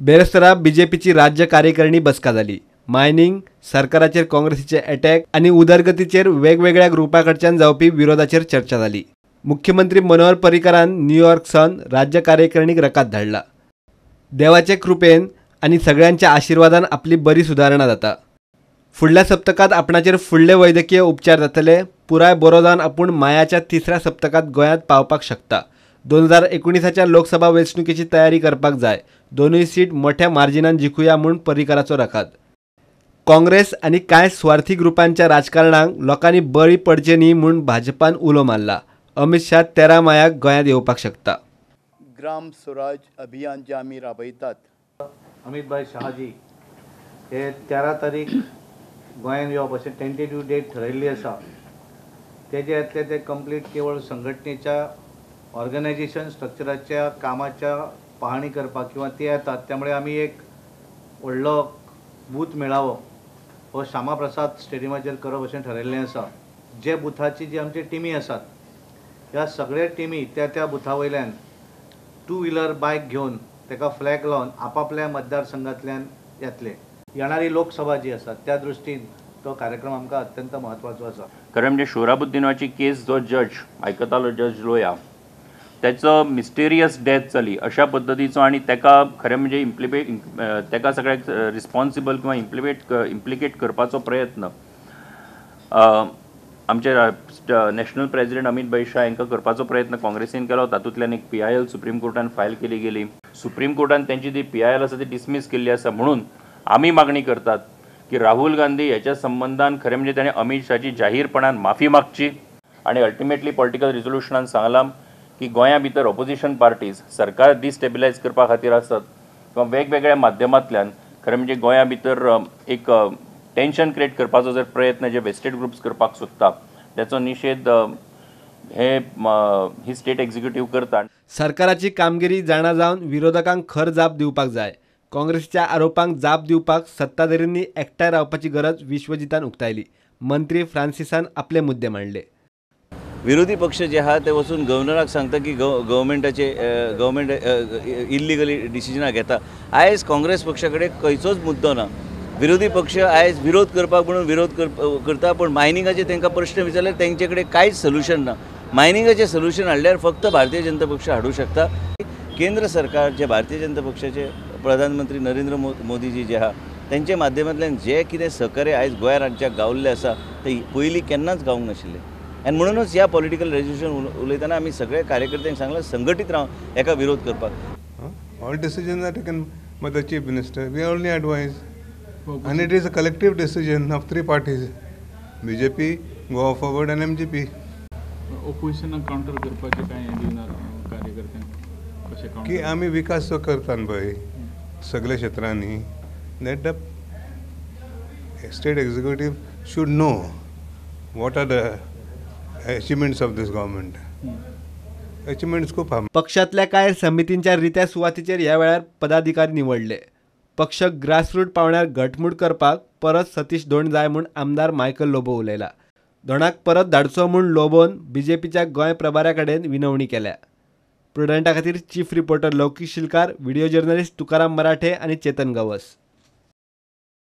बेरस्तारा बीजेपीची राज्य कार्यकारिणी बसका जाली। मायनिंग, सरकाराचेर काँग्रेसीचे अटॅक आणि उदरगतीचेर वेगवेगळ्या ग्रुपाकडच्यान जावपी विरोधाचेर चर्चा जाली। मुख्यमंत्री मनोहर पर्रीकारान न्यूयॉर्कसान राज्य कार्यकारिणीक रकाद धाडला। देवाचे कृपेन आणि सगळ्यांच्या आशीर्वादान आपली बरी सुधारणा जाता। फुडल्या सप्तकात आपणाचेर फुडले वैद्यकीय उपचार जातले। पुराय बरो जावन आपूण मायाच्या तिसऱ्या सप्तकात गोंयांत पावपाक शकता। 2019च्या लोकसभा वेंचणुकेची तयारी करपाक जाय। दोनूय सीट मोठ्या मार्जिनान जिखुया म्हूण पर्रीकाराचो रकाद। काँग्रेस आणि कांय स्वार्थी ग्रुपांच्या राजकारणाक लोकांनी बळी पडचे न्ही म्हूण भाजपान उलो मारला। अमित शाह 13 मायाक गोंयांत येवपाक शकता। ग्राम स्वराज अभियान जे आमी राबयतात, अमित भाई शहाजी हे 13 तारीख गोंयांत येवप अशें टेंटेटिव्ह डेट थारायल्ली आसा। तेजे येतले ते कंप्लीट केवळ संघटनेच्या ऑर्गनायझेशन स्ट्रक्चराच्या कामाच्या पाहणी करपाक किंवा ते येतात। त्यामुळे आमी एक व्हडलो बूथ मेळावो हो श्यामा प्रसाद स्टेडियमाचेर करप अशें थारायल्लें आसा। जे बुथाची जी आमची टिमी आसात, ह्या सगळ्या टिमी त्या बुथा वयल्यान 2 व्हिलर बायक घेवन तेका फ्लॅग लावन आपापल्या मतदारसंघांतल्यान येतले। येणारी लोकसभा जी आसा त्या दृश्टीन तो कार्यक्रम आमकां अत्यंत म्हत्वाचो आसा। खरें म्हणजे शोराबुद्दीनाची केस जो जज आयकतालो, जज लोया, त्याचो मिस्टेरियस डेथ जाली अशा पद्दतीचो आणि तेका खरें म्हणजे तेका सगळ्याक रिस्पॉन्सिबल किंवा इम्प्लिकेट करपाचो प्रयत्न आमचे नॅशनल प्रेसिडेंट अमित भाई शाह हांकां करपाचो प्रयत्न काँग्रेसीन केलो। तातूंतल्यान एक PIL सुप्रीम कोर्टान फायल केली गेली। सुप्रीम कोर्टान त्यांची जी PIL आसा ती डिसमीस केल्ली आसा। म्हणून आमी मागणी करतात की राहुल गांधी ह्याच्या संबंधान खरें म्हणजे ताणें अमित शाहची जाहीरपणान माफी मागची आणि अल्टिमेटली पॉलिटिकल रिझोल्युशनान सांगलां की गोंया भितर ऑपोजिशन पार्टीज सरकार डिस्टेबिलायज करपा खातीर आसत किंवा वेगवेगळ्या माध्यमांतल्यान खरें म्हणजे गोंया भितर एक टेन्शन क्रिएट करपाचो जर प्रयत्न जे वेस्टेड ग्रुप्स करपाक सोदता त्याचो निषेध ही स्टेट एक्झिक्युटिव्ह करता। सरकाराची कामगिरी जाणा जावन विरोधकांक खर जाप दिवपाक जाय। काँग्रेसच्या आरोपांक जाप दिवपाक सत्ताधाऱ्यांनी एकठांय रावपाची गरज विश्वजितान उक्तायली। मंत्री फ्रांसिसान आपले मुद्दे मांडले। विरोधी पक्ष जे आहा ते वचून गव्हर्नराक सांगता की गव्हर्नमेंट इल्लिगली डिसिजनां घेता। आयज काँग्रेस पक्षा कडेन खंयचोच मुद्दो ना। विरोधी पक्ष आयज विरोध करपाक म्हणून विरोध करता, पण मायनिंगाचे तांकां प्रश्न विचारल्यार तेंचे कडेन कांयच सोल्युशन ना। मायनिंगाचें सोल्युशन हाडल्यार फक्त भारतीय जनता पक्ष हाडूं शकता। केंद्र सरकार जे भारतीय जनता पक्षाचे प्रधानमंत्री नरेंद्र मोदीजी जे आहा त्यांच्या माध्यमांतल्यान जे कितें सहकार्य आयज गोंया राज्याक गावल्लें आसा ते पयलीं केन्नाच गावूंक नाशिल्लें। आनी म्हणूनच ह्या पॉलिटिकल रेजोल्युशन उलयतना आमी सगळे कार्यकर्त्यांक सांगलां संघटीत रावन एका विरोध करपाक। All decisions are taken by the chief minister, we only advise and it is a collective decision of 3 parties, BJP, Goa Forward and MGP. Opposition counter करपाचे काय दिनार कार्यकर्त्यांक कशे काउंटर की आमी विकास जो करतात पळय सगळ्या क्षेत्रांनी, that the state executive should know what are the achievements of this government. Achievements खूप पक्षातल्या काय समितींच्या रित्या सुवातीचेर ह्या वेळार पदाधिकारी निवडले। पक्ष ग्रासरूट पावण्यार घटमूट करपाक परत सतीश धोंड जाय म्हूण आमदार मायकल लोबो उलयला। धोंडाक परत धाडचो म्हूण लोबोन बीजेपीच्या गोंय प्रभाऱ्या कडेन विनवणी केल्या। प्रुडंटा खातीर chief reporter Laukik Shilkar, video journalist Tukaram Marathe आणि चेतन गवस।